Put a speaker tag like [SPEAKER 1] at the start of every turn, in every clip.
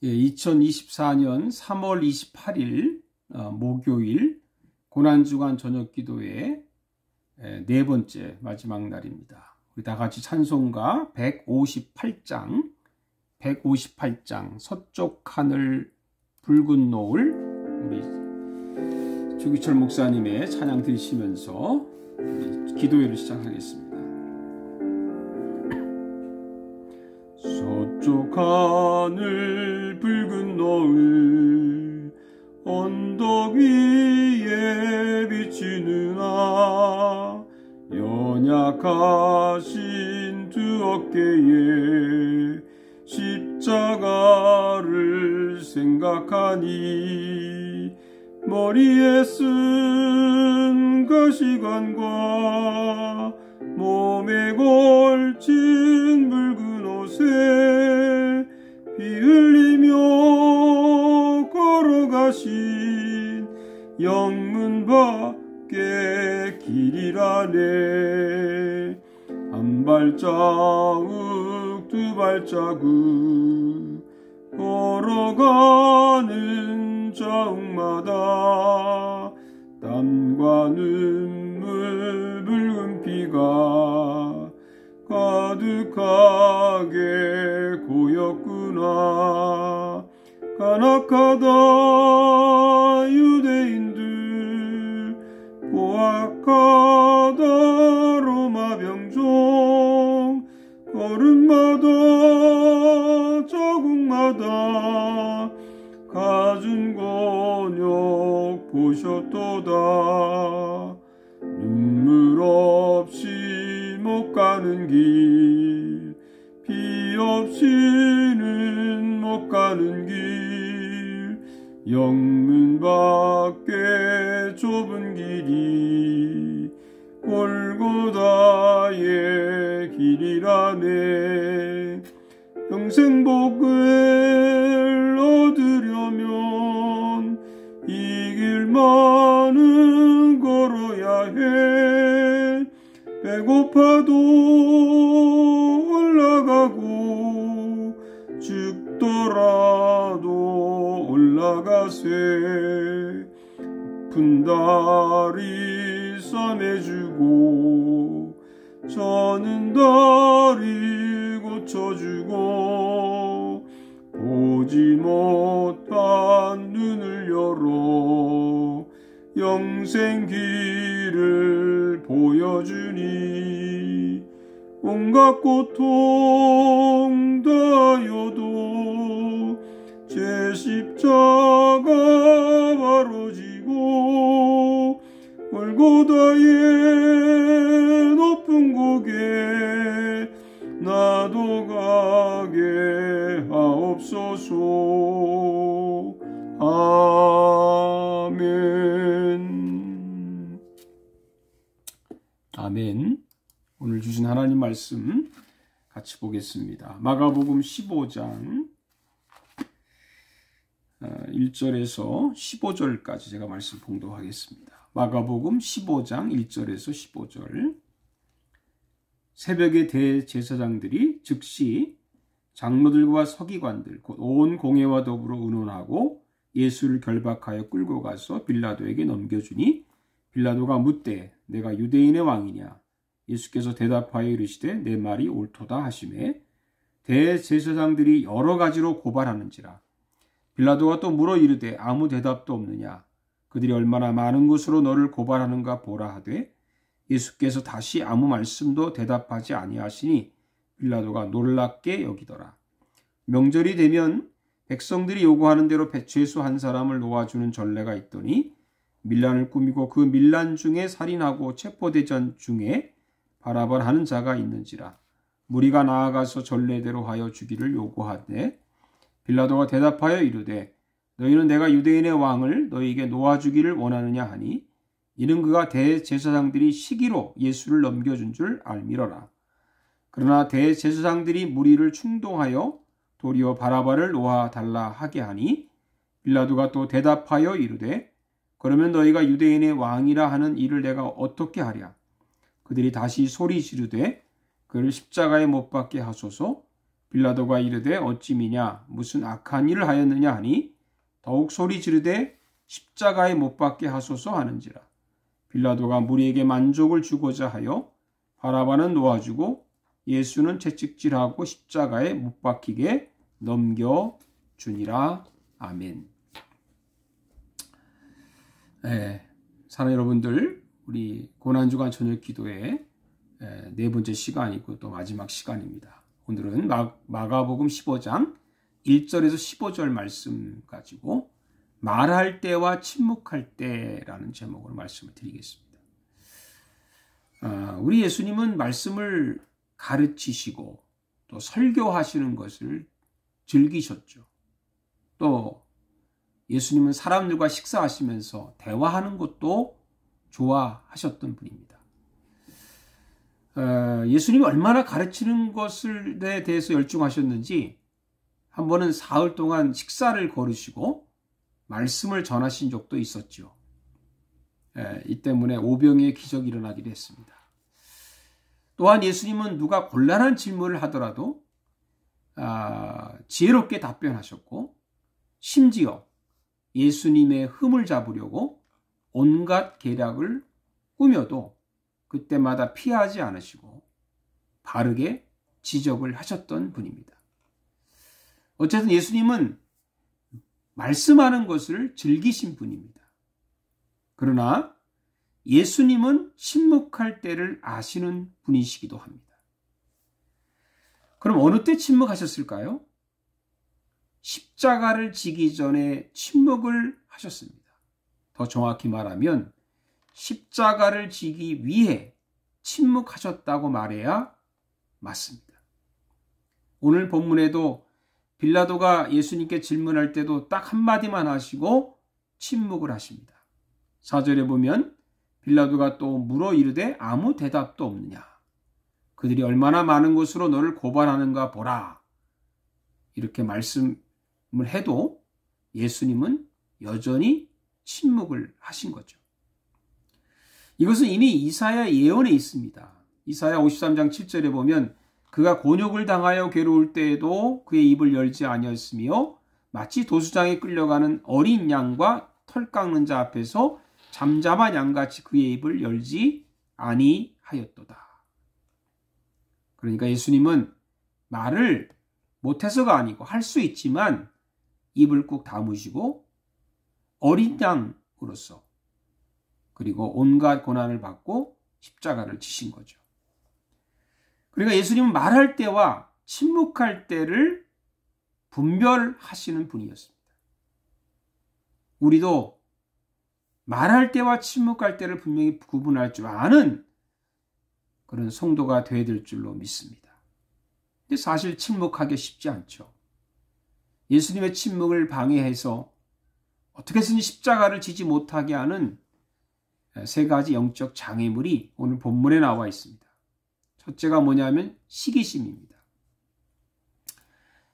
[SPEAKER 1] 2024년 3월 28일 목요일 고난주간 저녁기도의 네 번째 마지막 날입니다. 우리 다 같이 찬송가 158장 서쪽 하늘 붉은 노을 우리 주기철 목사님의 찬양 들으시면서 우리 기도회를 시작하겠습니다. 서쪽 하늘 붉은 노을 언덕 위에 비치느나 연약하신 두 어깨에 십자가를 생각하니 머리에 쓴 가시관과 몸에 걸친 붉은 옷에 피 흘리며 걸어가신 영문 밖에 길이라네. 한 발자국 두 발자국 걸어가는 자욱마다 땀과 눈물 붉은 피가 가득하게 고였구나. 간악하다 유대인들 포악하다 로마 병정 걸음마다 자국마다 가진 곤욕 보셨도다. 눈물 없이 못 가는 길 피 없이는 못 가는 길 영문 밖에 좁은 길이 골고다의 길이라네. 평생 복을 얻으려면 이 길만은 걸어야 해. 배고파도 올라가고 죽더라도 올라가세. 아픈 다리 싸매주고 저는 다리 고쳐주고 보지 못한 눈을 열어 영생 길을 보여주니 온갖 고통 다여도 제 십자가 바로 지고 골고다의 높은 고개 나도 가게 하옵소서. 아멘. 아멘. 오늘 주신 하나님 말씀 같이 보겠습니다. 마가복음 15장 1절에서 15절까지 제가 말씀 봉독하겠습니다. 마가복음 15장 1절에서 15절. 새벽에 대제사장들이 즉시 장로들과 서기관들 곧 온 공회와 더불어 의논하고 예수를 결박하여 끌고 가서 빌라도에게 넘겨주니 빌라도가 묻되 내가 유대인의 왕이냐. 예수께서 대답하여 이르시되 내 말이 옳도다 하시매 대제사장들이 여러 가지로 고발하는지라. 빌라도가 또 물어 이르되 아무 대답도 없느냐. 그들이 얼마나 많은 것으로 너를 고발하는가 보라 하되 예수께서 다시 아무 말씀도 대답하지 아니하시니 빌라도가 놀랍게 여기더라. 명절이 되면 백성들이 요구하는 대로 죄수 한 사람을 놓아주는 전례가 있더니 밀란을 꾸미고 그 밀란 중에 살인하고 체포대전 중에 바라바라 하는 자가 있는지라. 무리가 나아가서 전례대로 하여 주기를 요구하되 빌라도가 대답하여 이르되 너희는 내가 유대인의 왕을 너희에게 놓아주기를 원하느냐 하니 이는 그가 대제사장들이 시기로 예수를 넘겨준 줄 알미러라. 그러나 대제사장들이 무리를 충동하여 도리어 바라바를 놓아달라 하게 하니 빌라도가 또 대답하여 이르되 그러면 너희가 유대인의 왕이라 하는 일을 내가 어떻게 하랴. 그들이 다시 소리 지르되 그를 십자가에 못 박게 하소서. 빌라도가 이르되 어찌 미냐 무슨 악한 일을 하였느냐 하니 더욱 소리 지르되 십자가에 못 박게 하소서 하는지라. 빌라도가 무리에게 만족을 주고자 하여 바라바는 놓아주고 예수는 채찍질하고 십자가에 못 박히게 넘겨주니라. 아멘. 사랑하는 여러분들, 우리 고난주간 저녁 기도의 네 번째 시간이고 또 마지막 시간입니다. 오늘은 마가복음 15장 1절에서 15절 말씀 가지고 말할 때와 침묵할 때라는 제목으로 말씀을 드리겠습니다. 우리 예수님은 말씀을 가르치시고 또 설교하시는 것을 즐기셨죠. 또 예수님은 사람들과 식사하시면서 대화하는 것도 좋아하셨던 분입니다. 예수님이 얼마나 가르치는 것에 대해서 열중하셨는지 한 번은 사흘 동안 식사를 거르시고 말씀을 전하신 적도 있었죠. 이 때문에 오병이의 기적이 일어나기도 했습니다. 또한 예수님은 누가 곤란한 질문을 하더라도 지혜롭게 답변하셨고, 심지어 예수님의 흠을 잡으려고 온갖 계략을 꾸며도 그때마다 피하지 않으시고 바르게 지적을 하셨던 분입니다. 어쨌든 예수님은 말씀하는 것을 즐기신 분입니다. 그러나 예수님은 침묵할 때를 아시는 분이시기도 합니다. 그럼 어느 때 침묵하셨을까요? 십자가를 지기 전에 침묵을 하셨습니다. 더 정확히 말하면 십자가를 지기 위해 침묵하셨다고 말해야 맞습니다. 오늘 본문에도 빌라도가 예수님께 질문할 때도 딱 한마디만 하시고 침묵을 하십니다. 4절에 보면 빌라도가 또 물어 이르되 아무 대답도 없느냐. 그들이 얼마나 많은 것으로 너를 고발하는가 보라. 이렇게 말씀을 해도 예수님은 여전히 침묵을 하신 거죠. 이것은 이미 이사야 예언에 있습니다. 이사야 53장 7절에 보면 그가 곤욕을 당하여 괴로울 때에도 그의 입을 열지 아니었으며 마치 도수장에 끌려가는 어린 양과 털 깎는 자 앞에서 잠잠한 양같이 그의 입을 열지 아니하였도다. 그러니까 예수님은 말을 못해서가 아니고 할 수 있지만 입을 꾹 다무시고 어린 양으로서 그리고 온갖 고난을 받고 십자가를 지신 거죠. 그러니까 예수님은 말할 때와 침묵할 때를 분별하시는 분이었습니다. 우리도 말할 때와 침묵할 때를 분명히 구분할 줄 아는 그런 성도가 되어야 될 줄로 믿습니다. 근데 사실 침묵하기 쉽지 않죠. 예수님의 침묵을 방해해서 어떻게 해서든 십자가를 지지 못하게 하는 세 가지 영적 장애물이 오늘 본문에 나와 있습니다. 첫째가 뭐냐면 시기심입니다.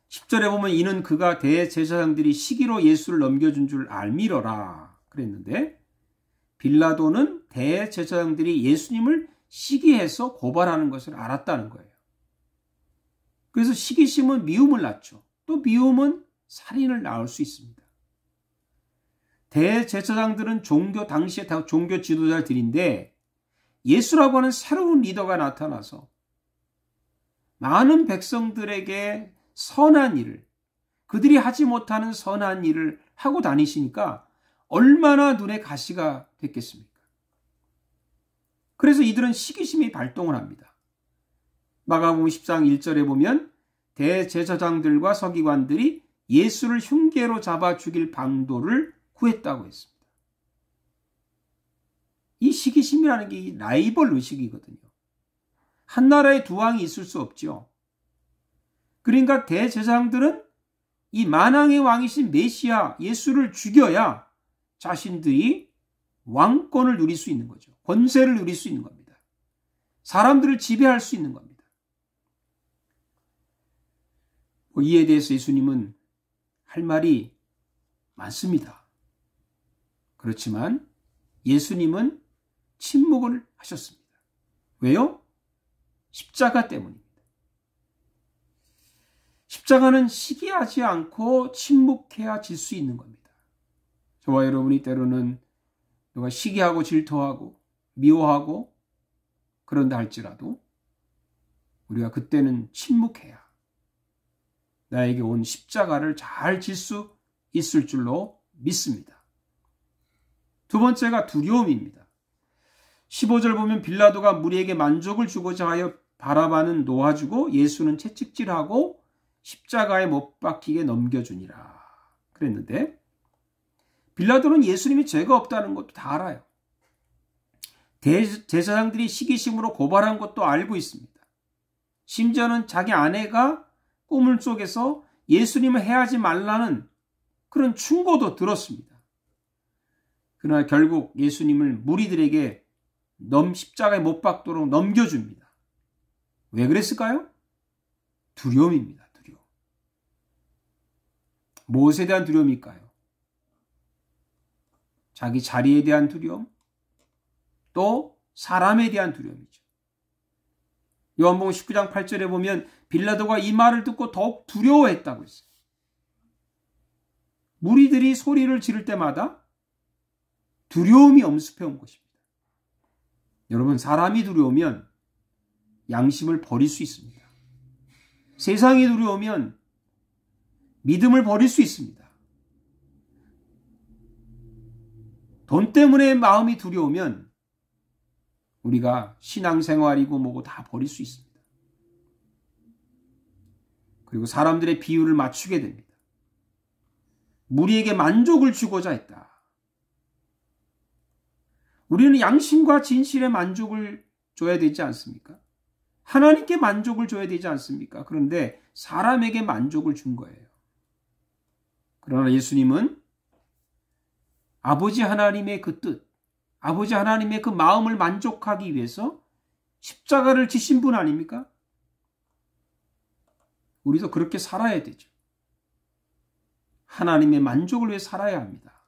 [SPEAKER 1] 10절에 보면 이는 그가 대제사장들이 시기로 예수를 넘겨준 줄 알미러라 그랬는데 빌라도는 대제사장들이 예수님을 시기해서 고발하는 것을 알았다는 거예요. 그래서 시기심은 미움을 낳죠. 또 미움은 살인을 낳을 수 있습니다. 대제사장들은 당시의 종교 지도자들인데 예수라고 하는 새로운 리더가 나타나서 많은 백성들에게 선한 일을, 그들이 하지 못하는 선한 일을 하고 다니시니까 얼마나 눈에 가시가 됐겠습니까? 그래서 이들은 시기심이 발동을 합니다. 마가복음 10장 1절에 보면 대제사장들과 서기관들이 예수를 흉계로 잡아 죽일 방도를 구했다고 했습니다. 이 시기심이라는 게 라이벌 의식이거든요. 한 나라에 두 왕이 있을 수 없죠. 그러니까 대제사장들은 이 만왕의 왕이신 메시아 예수를 죽여야 자신들이 왕권을 누릴 수 있는 거죠. 권세를 누릴 수 있는 겁니다. 사람들을 지배할 수 있는 겁니다. 이에 대해서 예수님은 할 말이 많습니다. 그렇지만 예수님은 침묵을 하셨습니다. 왜요? 십자가 때문입니다. 십자가는 시기하지 않고 침묵해야 질 수 있는 겁니다. 저와 여러분이 때로는 누가 시기하고 질투하고 미워하고 그런다 할지라도 우리가 그때는 침묵해야 나에게 온 십자가를 잘 질 수 있을 줄로 믿습니다. 두 번째가 두려움입니다. 15절 보면 빌라도가 무리에게 만족을 주고자 하여 바라바는 놓아주고 예수는 채찍질하고 십자가에 못 박히게 넘겨주니라 그랬는데, 빌라도는 예수님이 죄가 없다는 것도 다 알아요. 제사장들이 시기심으로 고발한 것도 알고 있습니다. 심지어는 자기 아내가 꿈을 속에서 예수님을 해하지 말라는 그런 충고도 들었습니다. 그러나 결국 예수님을 무리들에게 십자가에 못 박도록 넘겨줍니다. 왜 그랬을까요? 두려움입니다. 두려움. 무엇에 대한 두려움일까요? 자기 자리에 대한 두려움, 또 사람에 대한 두려움이죠. 요한복음 19장 8절에 보면 빌라도가 이 말을 듣고 더욱 두려워했다고 했어요. 무리들이 소리를 지를 때마다 두려움이 엄습해 온 것입니다. 여러분, 사람이 두려우면 양심을 버릴 수 있습니다. 세상이 두려우면 믿음을 버릴 수 있습니다. 돈 때문에 마음이 두려우면 우리가 신앙생활이고 뭐고 다 버릴 수 있습니다. 그리고 사람들의 비율을 맞추게 됩니다. 무리에게 만족을 주고자 했다. 우리는 양심과 진실의 만족을 줘야 되지 않습니까? 하나님께 만족을 줘야 되지 않습니까? 그런데 사람에게 만족을 준 거예요. 그러나 예수님은 아버지 하나님의 그 뜻, 아버지 하나님의 그 마음을 만족하기 위해서 십자가를 지신 분 아닙니까? 우리도 그렇게 살아야 되죠. 하나님의 만족을 위해 살아야 합니다.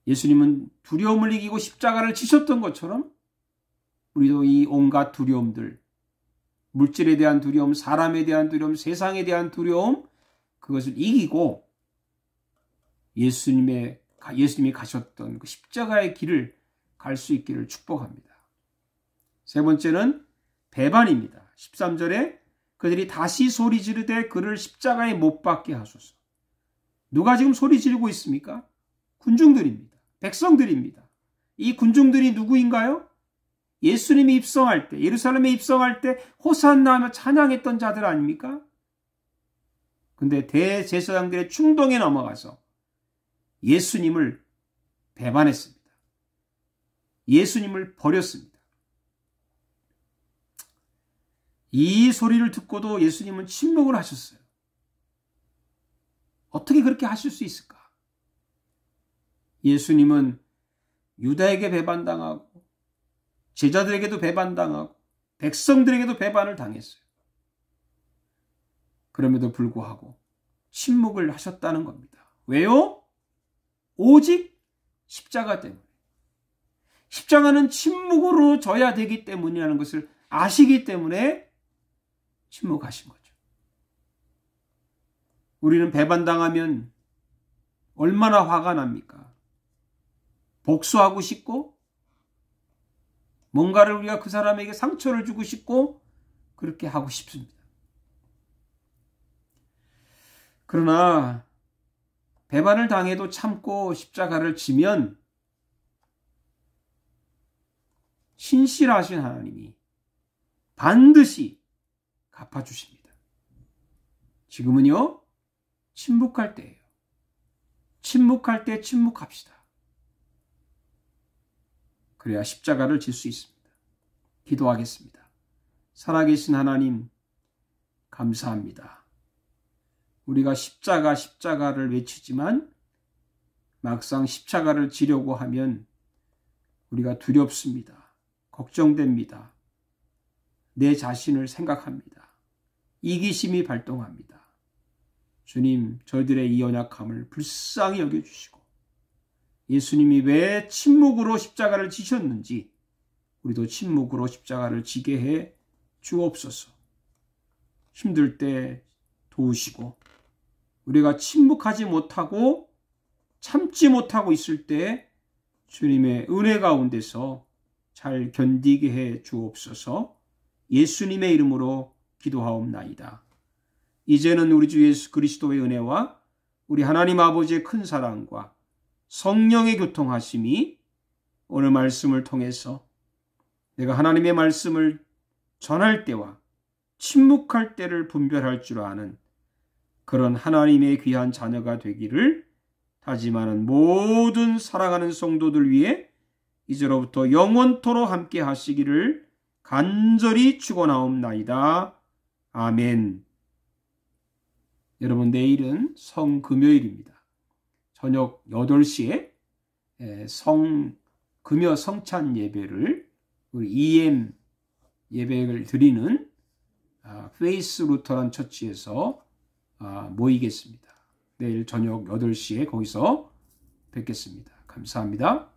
[SPEAKER 1] 예수님은 두려움을 이기고 십자가를 지셨던 것처럼 우리도 이 온갖 두려움들, 물질에 대한 두려움, 사람에 대한 두려움, 세상에 대한 두려움, 그것을 이기고 예수님이 가셨던 그 십자가의 길을 갈 수 있기를 축복합니다. 세 번째는 배반입니다. 13절에 그들이 다시 소리 지르되 그를 십자가에 못 박게 하소서. 누가 지금 소리 지르고 있습니까? 군중들입니다. 백성들입니다. 이 군중들이 누구인가요? 예수님이 입성할 때, 예루살렘에 입성할 때 호산나 하며 찬양했던 자들 아닙니까? 근데 대제사장들의 충동에 넘어가서 예수님을 배반했습니다. 예수님을 버렸습니다. 이 소리를 듣고도 예수님은 침묵을 하셨어요. 어떻게 그렇게 하실 수 있을까? 예수님은 유다에게 배반당하고 제자들에게도 배반당하고 백성들에게도 배반을 당했어요. 그럼에도 불구하고 침묵을 하셨다는 겁니다. 왜요? 오직 십자가 때문에. 십자가는 침묵으로 져야 되기 때문이라는 것을 아시기 때문에 침묵하신 거죠. 우리는 배반당하면 얼마나 화가 납니까? 복수하고 싶고 뭔가를 우리가 그 사람에게 상처를 주고 싶고 그렇게 하고 싶습니다. 그러나 배반을 당해도 참고 십자가를 지면 신실하신 하나님이 반드시 갚아주십니다. 지금은요, 침묵할 때예요. 침묵할 때 침묵합시다. 그래야 십자가를 질 수 있습니다. 기도하겠습니다. 살아계신 하나님, 감사합니다. 우리가 십자가를 외치지만 막상 십자가를 지려고 하면 우리가 두렵습니다. 걱정됩니다. 내 자신을 생각합니다. 이기심이 발동합니다. 주님, 저희들의 이 연약함을 불쌍히 여겨주시고 예수님이 왜 침묵으로 십자가를 지셨는지 우리도 침묵으로 십자가를 지게 해 주옵소서. 힘들 때 도우시고, 우리가 침묵하지 못하고 참지 못하고 있을 때 주님의 은혜 가운데서 잘 견디게 해 주옵소서. 예수님의 이름으로 기도하옵나이다. 이제는 우리 주 예수 그리스도의 은혜와 우리 하나님 아버지의 큰 사랑과 성령의 교통하심이 오늘 말씀을 통해서 내가 하나님의 말씀을 전할 때와 침묵할 때를 분별할 줄 아는 그런 하나님의 귀한 자녀가 되기를 다짐하는 모든 사랑하는 성도들 위해 이제로부터 영원토록 함께 하시기를 간절히 축원하옵나이다. 아멘. 여러분, 내일은 성금요일입니다. 저녁 8시에 금요 성찬 예배를 우리 EM 예배를 드리는 페이스 루터란 처치에서 모이겠습니다. 내일 저녁 8시에 거기서 뵙겠습니다. 감사합니다.